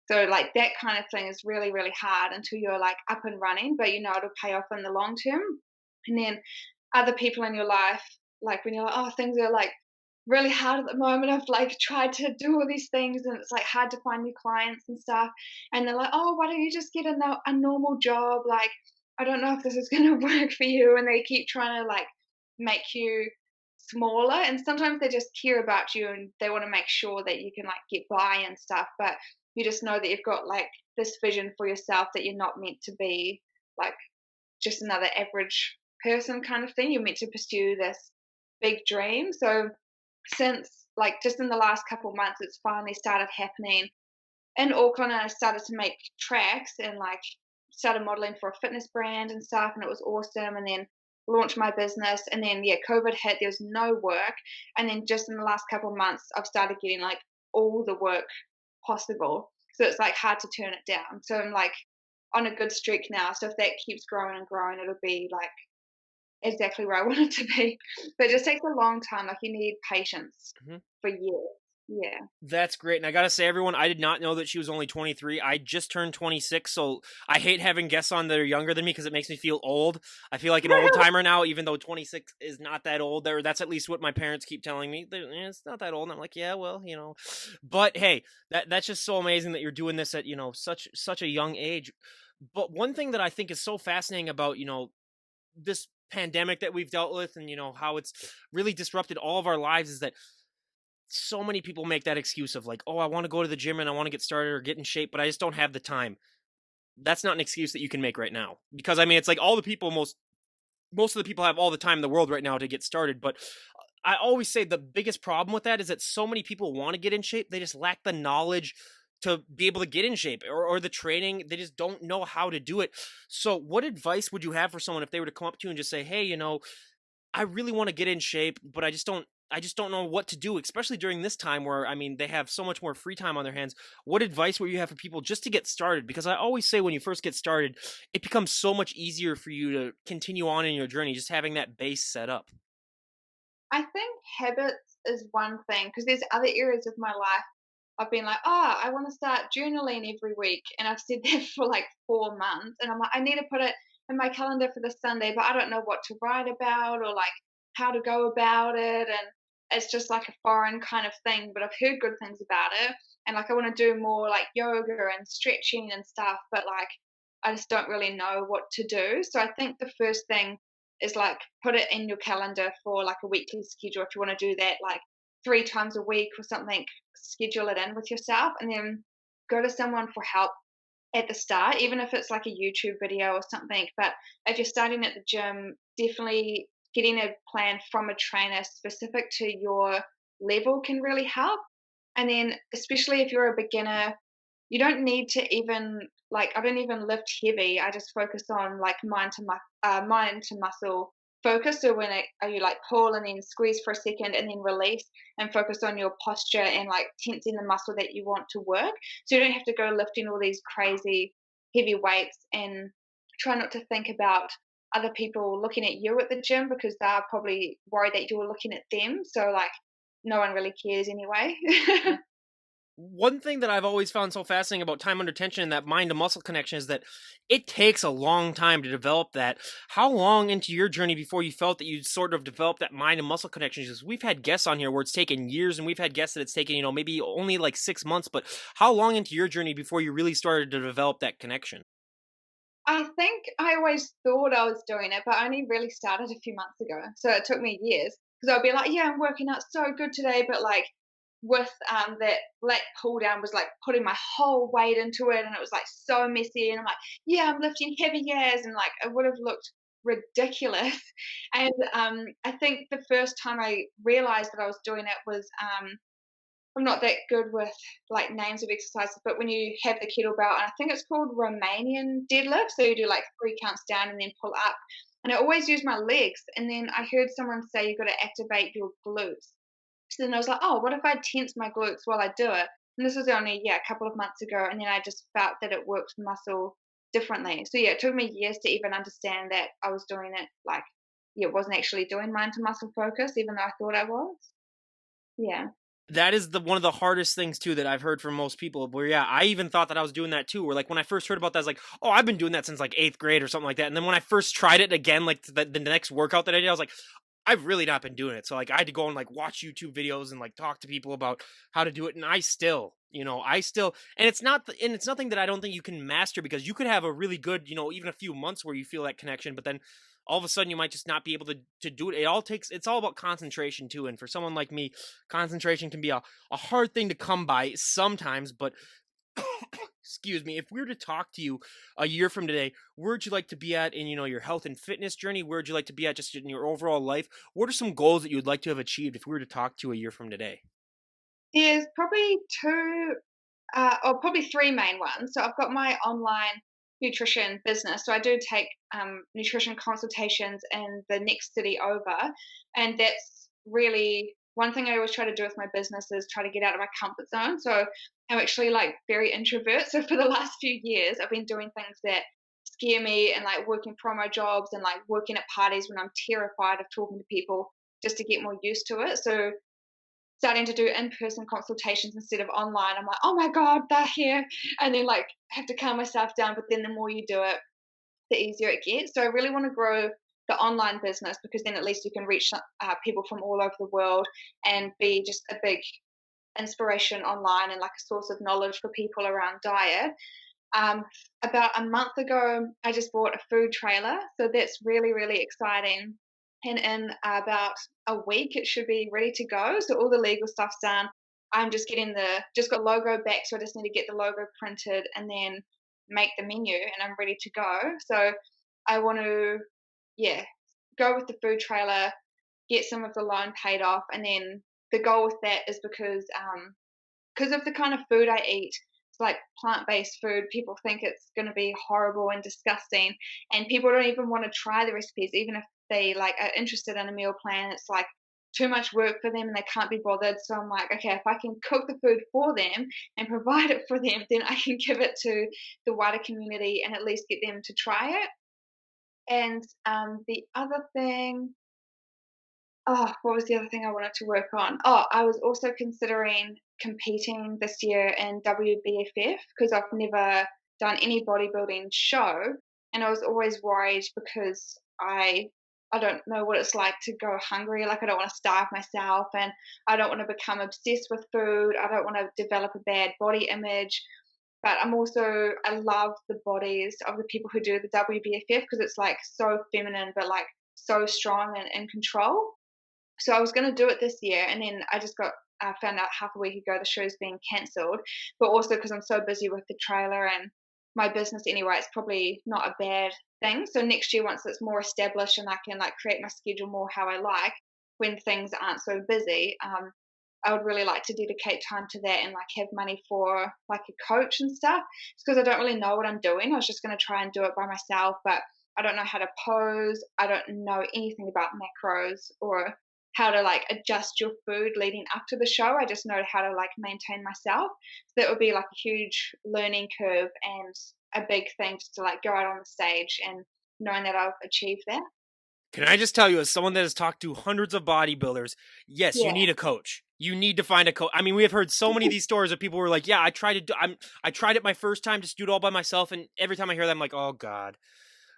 So like that kind of thing is really, really hard until you're like up and running, but you know it'll pay off in the long term. And then other people in your life, like when you're like, oh, things are like really hard at the moment. I've like tried to do all these things and it's like hard to find new clients and stuff. And they're like, oh, why don't you just get a normal job? Like, I don't know if this is going to work for you. And they keep trying to like make you smaller. And sometimes they just care about you and they want to make sure that you can like get by and stuff. But you just know that you've got like this vision for yourself that you're not meant to be like just another average person kind of thing. You're meant to pursue this. big dream. So since like just in the last couple months, it's finally started happening in Auckland, and I started to make tracks and like started modeling for a fitness brand and stuff, and it was awesome. And then launched my business, and then yeah, COVID hit. There was no work, and then just in the last couple of months, I've started getting like all the work possible. So it's like hard to turn it down. So I'm like on a good streak now. So if that keeps growing and growing, it'll be like exactly where I want it to be. But it just takes a long time. Like you need patience Mhm. for years. Yeah. That's great. And I gotta say, everyone, I did not know that she was only 23. I just turned 26, so I hate having guests on that are younger than me because it makes me feel old. I feel like an old timer now, even though 26 is not that old. There, that's at least what my parents keep telling me. It's not that old. And I'm like, yeah, well, But hey, that's just so amazing that you're doing this at such a young age. But one thing that I think is so fascinating about this pandemic that we've dealt with, and how it's really disrupted all of our lives, is that so many people make that excuse of like, oh, I want to go to the gym and I want to get started or get in shape, but I just don't have the time. That's not an excuse that you can make right now, because I mean, it's like all the people, most of the people have all the time in the world right now to get started. But I always say the biggest problem with that is that so many people want to get in shape, they just lack the knowledge to be able to get in shape, or the training. They just don't know how to do it. So what advice would you have for someone if they were to come up to you and just say, hey, I really want to get in shape, but I just don't know what to do, especially during this time where I mean they have so much more free time on their hands. What advice would you have for people just to get started? Because I always say when you first get started, it becomes so much easier for you to continue on in your journey, just having that base set up. I think habits is one thing because there's other areas of my life I've been like, oh, I want to start journaling every week. And I've said that for like 4 months. And I'm like, I need to put it in my calendar for this Sunday, but I don't know what to write about or like how to go about it. And it's just like a foreign kind of thing, but I've heard good things about it. And like, I want to do more like yoga and stretching and stuff, but like, I just don't really know what to do. So I think the first thing is like put it in your calendar for like a weekly schedule if you want to do that like 3 times a week or something. Schedule it in with yourself, and then go to someone for help at the start, even if it's like a YouTube video or something. But if you're starting at the gym, definitely getting a plan from a trainer specific to your level can really help. And then, especially if you're a beginner, you don't need to even like I don't even lift heavy. I just focus on like mind to muscle focus. So you like pull and then squeeze for a second and then release, and focus on your posture and like tensing the muscle that you want to work. So you don't have to go lifting all these crazy heavy weights, and try not to think about other people looking at you at the gym because they're probably worried that you're looking at them. So like no one really cares anyway. One thing that I've always found so fascinating about time under tension and that mind to muscle connection is that it takes a long time to develop that. How long into your journey before you felt that you sort of developed that mind and muscle connection? Because we've had guests on here where it's taken years, and we've had guests that it's taken, maybe only like 6 months. But how long into your journey before you really started to develop that connection? I think I always thought I was doing it, but I only really started a few months ago. So it took me years because I'd be like, yeah, I'm working out so good today. But like with that lat pull down was like putting my whole weight into it, and it was like so messy. And I'm like, yeah, I'm lifting heavy years. And like it would have looked ridiculous. And I think the first time I realized that I was doing it was I'm not that good with like names of exercises, but when you have the kettlebell, and I think it's called Romanian deadlift, so you do like 3 counts down and then pull up. And I always use my legs, and then I heard someone say you got to activate your glutes. So then I was like, oh, what if I tense my glutes while I do it? And this was only a couple of months ago, and then I just felt that it works muscle differently. So yeah, it took me years to even understand that I was doing it like yeah, wasn't actually doing mind to muscle focus, even though I thought I was. Yeah. That is the one of the hardest things too that I've heard from most people. Where yeah, I even thought that I was doing that too. Where like when I first heard about that, I was like, oh, I've been doing that since like eighth grade or something like that. And then when I first tried it again, like the next workout that I did, I was like, I've really not been doing it. So like I had to go and like watch YouTube videos and like talk to people about how to do it. And I still, and it's nothing that I don't think you can master, because you could have a really good, even a few months where you feel that connection, but then all of a sudden you might just not be able to do it. It's all about concentration too. And for someone like me, concentration can be a hard thing to come by sometimes, but excuse me, if we were to talk to you a year from today, where'd you like to be at in, your health and fitness journey? Where'd you like to be at just in your overall life? What are some goals that you would like to have achieved if we were to talk to you a year from today? There's probably 2 or probably 3 main ones. So I've got my online nutrition business. So I do take nutrition consultations in the next city over, and that's really one thing I always try to do with my business is try to get out of my comfort zone. So I'm actually like very introvert. So for the last few years, I've been doing things that scare me and like working promo jobs and like working at parties when I'm terrified of talking to people just to get more used to it. So starting to do in-person consultations instead of online. I'm like, oh my God, they're here. And then like I have to calm myself down. But then the more you do it, the easier it gets. So I really want to grow the online business because then at least you can reach people from all over the world and be just a big inspiration online and like a source of knowledge for people around diet. Um, about a month ago, I just bought a food trailer, so that's really, really exciting. And in about a week, it should be ready to go. So all the legal stuff's done. I'm just getting just got logo back, so I just need to get the logo printed and then make the menu, and I'm ready to go. So I want to, yeah, go with the food trailer, get some of the loan paid off, and then the goal with that is because of the kind of food I eat, it's like plant-based food, people think it's gonna be horrible and disgusting, and people don't even wanna try the recipes, even if they, like, are interested in a meal plan, it's, like, too much work for them and they can't be bothered, so I'm like, "Okay, if I can cook the food for them and provide it for them, then I can give it to the wider community and at least get them to try it." And, the other thing what was the other thing I wanted to work on? Oh, I was also considering competing this year in WBFF because I've never done any bodybuilding show, and I was always worried because I don't know what it's like to go hungry. Like I don't want to starve myself, and I don't want to become obsessed with food. I don't want to develop a bad body image. But I love the bodies of the people who do the WBFF because it's like so feminine, but like so strong and in control. So I was going to do it this year, and then I just got found out half a week ago the show's being cancelled. But also because I'm so busy with the trailer and my business anyway, it's probably not a bad thing. So next year, once it's more established and I can like create my schedule more how I like, when things aren't so busy, I would really like to dedicate time to that and like have money for like a coach and stuff. It's because I don't really know what I'm doing. I was just going to try and do it by myself, but I don't know how to pose. I don't know anything about macros or how to like adjust your food leading up to the show. I just know how to like maintain myself. So that would be like a huge learning curve and a big thing just to like go out on the stage and knowing that I've achieved that. Can I just tell you, as someone that has talked to hundreds of bodybuilders, yes, you Yeah. need a coach. You need to find a coach. I mean, we have heard so many of these stories of people who are like, "Yeah, I tried it my first time, just do it all by myself," and every time I hear that, I'm like, "Oh God."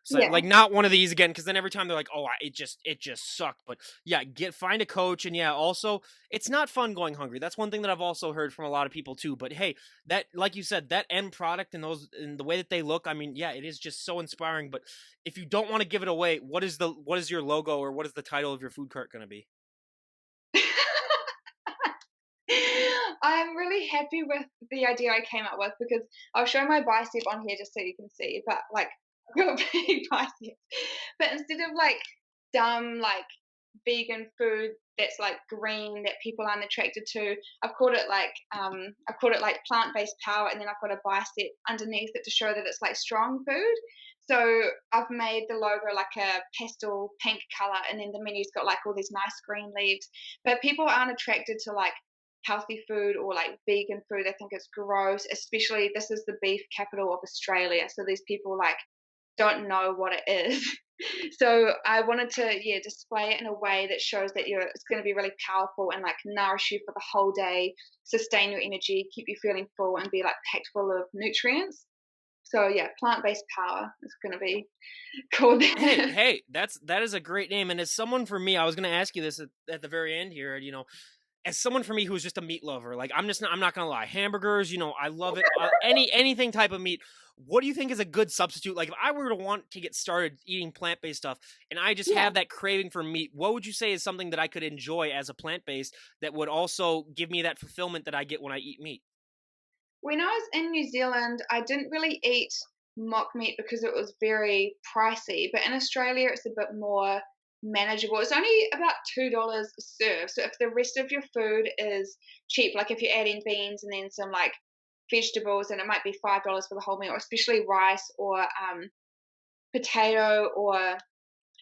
So Yeah. like not one of these again, because then every time they're like, "Oh, it just sucked." But yeah, find a coach, and yeah, also it's not fun going hungry. That's one thing that I've also heard from a lot of people too. But hey, that like you said, that end product and those and the way that they look, I mean, yeah, it is just so inspiring. But if you don't want to give it away, what is your logo or what is the title of your food cart going to be? I'm really happy with the idea I came up with because I'll show my bicep on here just so you can see, but like I've got big biceps. But instead of like dumb like vegan food that's like green that people aren't attracted to, I've called it like plant-based power, and then I've got a bicep underneath it to show that it's like strong food. So I've made the logo like a pastel pink color, and then the menu's got like all these nice green leaves. But people aren't attracted to like healthy food or like vegan food. I think it's gross, especially this is the beef capital of Australia. So these people like don't know what it is. So I wanted to, yeah, display it in a way that shows that it's going to be really powerful and like nourish you for the whole day, sustain your energy, keep you feeling full, and be like packed full of nutrients. So yeah, plant-based power is going to be called Hey, that. hey, that is a great name. And as someone for me, I was going to ask you this at the very end here. As someone for me who's just a meat lover, like I'm not gonna lie, hamburgers, I love it. Anything type of meat. What do you think is a good substitute? Like if I were to want to get started eating plant based stuff, and I just Yeah. have that craving for meat, what would you say is something that I could enjoy as a plant based that would also give me that fulfillment that I get when I eat meat? When I was in New Zealand, I didn't really eat mock meat because it was very pricey, but in Australia, it's a bit more manageable. It's only about $2 a serve. So if the rest of your food is cheap, like if you're adding beans and then some like vegetables, and it might be $5 for the whole meal, especially rice or potato or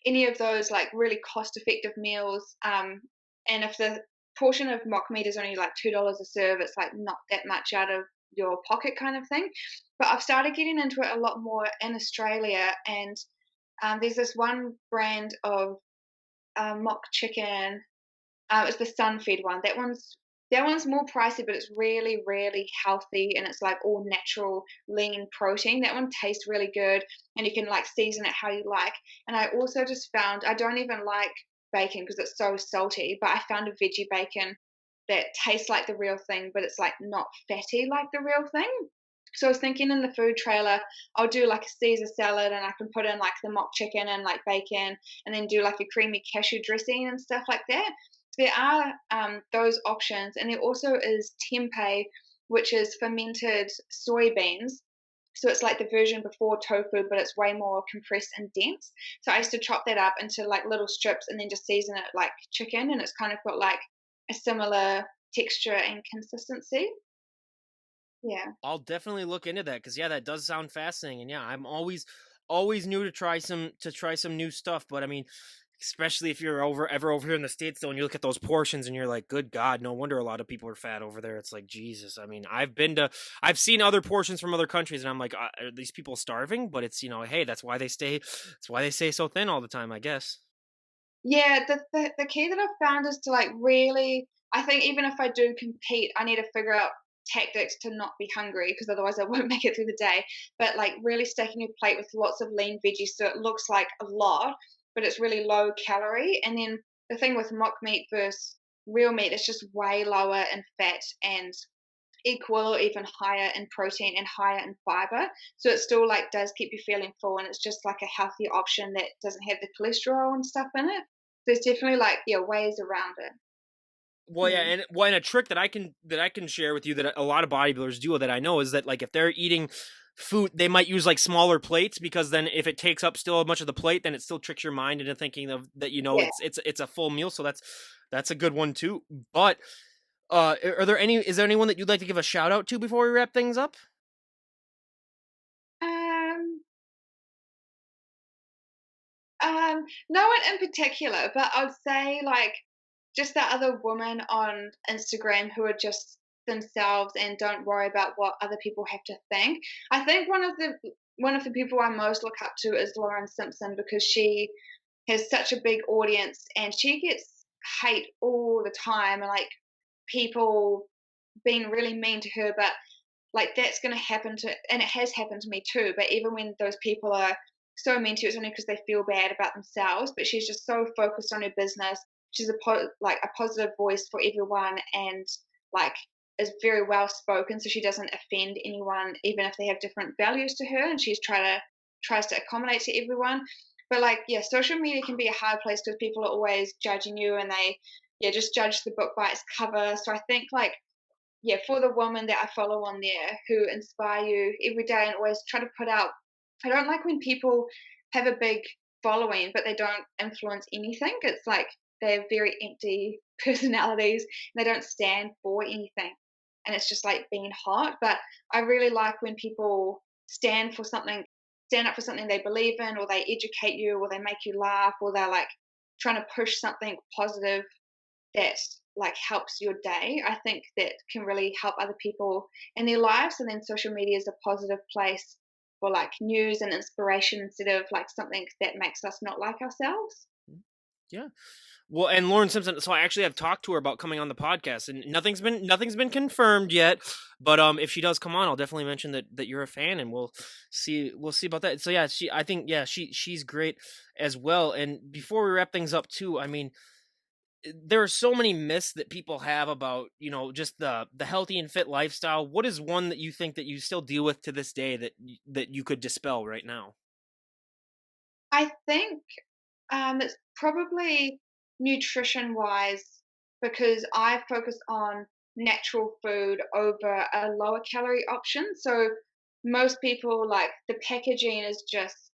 any of those like really cost effective meals. And if the portion of mock meat is only like $2 a serve, it's like not that much out of your pocket kind of thing. But I've started getting into it a lot more in Australia, and there's this one brand of mock chicken. It's the sun-fed one. That one's more pricey, but it's really, really healthy, and it's like all natural, lean protein. That one tastes really good, and you can like season it how you like. And I also just found I don't even like bacon because it's so salty, but I found a veggie bacon that tastes like the real thing, but it's like not fatty like the real thing. So I was thinking in the food trailer, I'll do like a Caesar salad and I can put in like the mock chicken and like bacon and then do like a creamy cashew dressing and stuff like that. There are those options, and there also is tempeh, which is fermented soybeans. So it's like the version before tofu, but it's way more compressed and dense. So I used to chop that up into like little strips and then just season it like chicken, and it's kind of got like a similar texture and consistency. Yeah. I'll definitely look into that because yeah, that does sound fascinating. And yeah, I'm always new to try some new stuff. But I mean, especially if you're ever over here in the States though, and you look at those portions and you're like, good God, no wonder a lot of people are fat over there. It's like Jesus. I mean, I've seen other portions from other countries, and I'm like, are these people starving? But it's hey, that's why they stay so thin all the time, I guess. Yeah, the key that I've found is to like really, I think even if I do compete, I need to figure out tactics to not be hungry because otherwise I won't make it through the day. But like really stacking your plate with lots of lean veggies so it looks like a lot, but it's really low calorie. And then the thing with mock meat versus real meat, it's just way lower in fat and equal or even higher in protein and higher in fiber. So it still like does keep you feeling full, and it's just like a healthy option that doesn't have the cholesterol and stuff in it. There's definitely like yeah ways around it. Well, yeah, Yeah. and a trick that I can share with you that a lot of bodybuilders do that I know is that like if they're eating food, they might use like smaller plates because then if it takes up still much of the plate, then it still tricks your mind into thinking of that Yeah. it's a full meal. So that's a good one too. But are there any is there anyone that you'd like to give a shout out to before we wrap things up? Um, no one in particular, but I'd say like just that other women on Instagram who are just themselves and don't worry about what other people have to think. I think one of the people I most look up to is Lauren Simpson because she has such a big audience and she gets hate all the time and like people being really mean to her, but like that's going to happen to, and it has happened to me too, but even when those people are so mean to you, it's only because they feel bad about themselves, but she's just so focused on her business. She's like a positive voice for everyone, and like is very well spoken, so she doesn't offend anyone even if they have different values to her, and tries to accommodate to everyone. But like yeah, social media can be a hard place because people are always judging you, and they yeah just judge the book by its cover. So I think like yeah, for the women that I follow on there who inspire you every day and always try to put out. I don't like when people have a big following, but they don't influence anything. It's like they have very empty personalities and they don't stand for anything. And it's just like being hot. But I really like when people stand up for something they believe in, or they educate you, or they make you laugh, or they're like trying to push something positive that like helps your day. I think that can really help other people in their lives, and then social media is a positive place for like news and inspiration instead of like something that makes us not like ourselves. Yeah. Well, and Lauren Simpson. So I actually have talked to her about coming on the podcast, and nothing's been confirmed yet. But if she does come on, I'll definitely mention that you're a fan, and we'll see about that. So yeah, I think yeah she's great as well. And before we wrap things up too, I mean there are so many myths that people have about just the healthy and fit lifestyle. What is one that you think that you still deal with to this day that you could dispel right now? I think it's probably nutrition wise because I focus on natural food over a lower calorie option. So most people like the packaging is just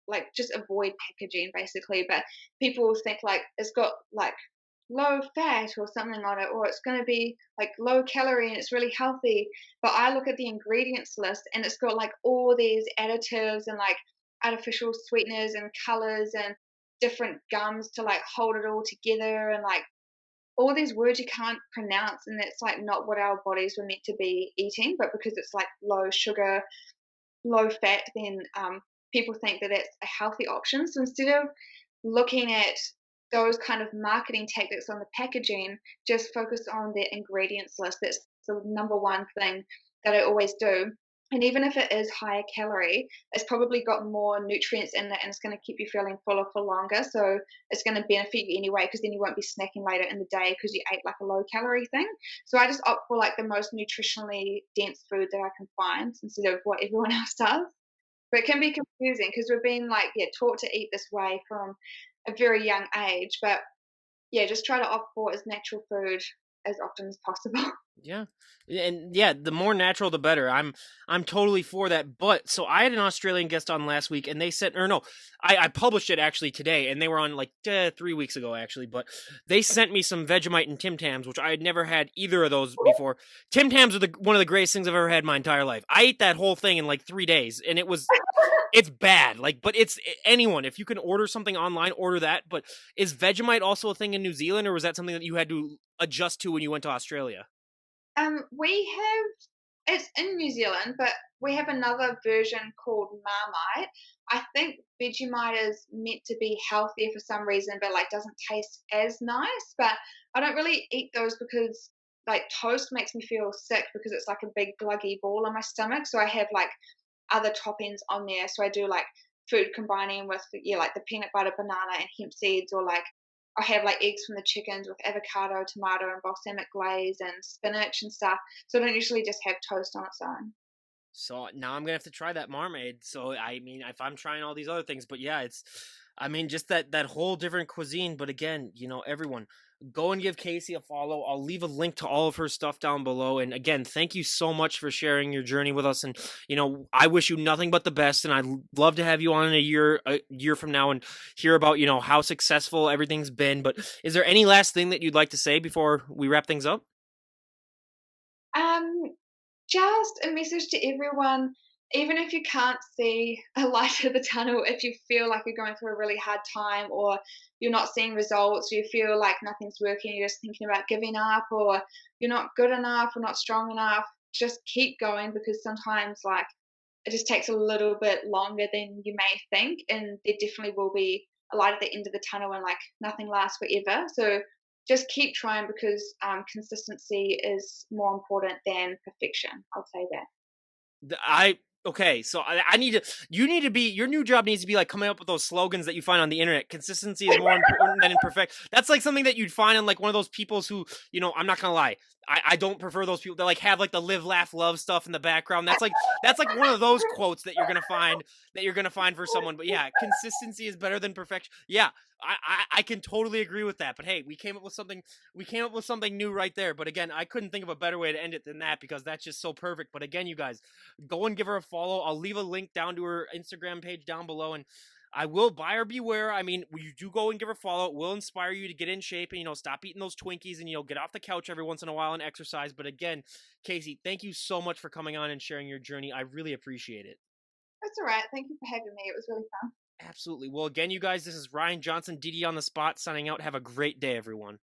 avoid packaging basically, but people will think like it's got like low fat or something on it, or it's going to be like low calorie and it's really healthy. But I look at the ingredients list and it's got like all these additives and like artificial sweeteners and colors and different gums to like hold it all together and like all these words you can't pronounce, and that's like not what our bodies were meant to be eating. But because it's like low sugar, low fat, then people think that that's a healthy option. So instead of looking at those kind of marketing tactics on the packaging, just focus on the ingredients list. That's the number one thing that I always do. And even if it is higher calorie, it's probably got more nutrients in it and it's going to keep you feeling fuller for longer. So it's going to benefit you anyway because then you won't be snacking later in the day because you ate like a low calorie thing. So I just opt for like the most nutritionally dense food that I can find instead of what everyone else does. But it can be confusing because we're being like, yeah, taught to eat this way from a very young age. But yeah, just try to opt for as natural food as often as possible. Yeah. And yeah, the more natural the better. I'm totally for that. But so I had an Australian guest on last week and they said or no, I published it actually today and they were on like 3 weeks ago actually, but they sent me some Vegemite and Tim Tams, which I had never had either of those before. Tim Tams are one of the greatest things I've ever had in my entire life. I ate that whole thing in like 3 days and it's bad. Like, but it's anyone. If you can order something online, order that. But is Vegemite also a thing in New Zealand, or was that something that you had to adjust to when you went to Australia? We have it's in New Zealand, but we have another version called Marmite. I think Vegemite is meant to be healthier for some reason, but like doesn't taste as nice. But I don't really eat those because like toast makes me feel sick because it's like a big gluggy ball in my stomach. So I have like other toppings on there. So I do like food combining with yeah, like the peanut butter, banana, and hemp seeds, or like I have like eggs from the chickens with avocado, tomato, and balsamic glaze and spinach and stuff. So I don't usually just have toast on its own. So now I'm gonna have to try that marmaid. So I mean, if I'm trying all these other things, but yeah, I mean, just that whole different cuisine. But again, everyone, go and give Casey a follow. I'll leave a link to all of her stuff down below. And again, thank you so much for sharing your journey with us. And I wish you nothing but the best. And I'd love to have you on in a year from now and hear about how successful everything's been. But is there any last thing that you'd like to say before we wrap things up? Um, just a message to everyone, even if you can't see a light at the tunnel, if you feel like you're going through a really hard time or you're not seeing results, you feel like nothing's working, you're just thinking about giving up or you're not good enough or not strong enough, just keep going because sometimes like it just takes a little bit longer than you may think and there definitely will be a light at the end of the tunnel and like nothing lasts forever. So just keep trying because consistency is more important than perfection. I'll say that. I okay, so I need to. You need to be. Your new job needs to be like coming up with those slogans that you find on the internet. Consistency is more important than imperfect. That's like something that you'd find in like one of those people's who, I'm not gonna lie. I don't prefer those people that like have like the live, laugh, love stuff in the background. That's like one of those quotes that you're gonna find for someone. But yeah, consistency is better than perfection. Yeah, I can totally agree with that. But hey, we came up with something new right there. But again, I couldn't think of a better way to end it than that because that's just so perfect. But again, you guys, go and give her a follow. I'll leave a link down to her Instagram page down below, and I will buyer beware. I mean, when you do go and give her a follow, it will inspire you to get in shape and stop eating those Twinkies and get off the couch every once in a while and exercise. But again, Casey, thank you so much for coming on and sharing your journey. I really appreciate it. That's all right. Thank you for having me. It was really fun. Absolutely. Well, again, you guys, this is Ryan Johnson, DD on the spot, signing out. Have a great day, everyone.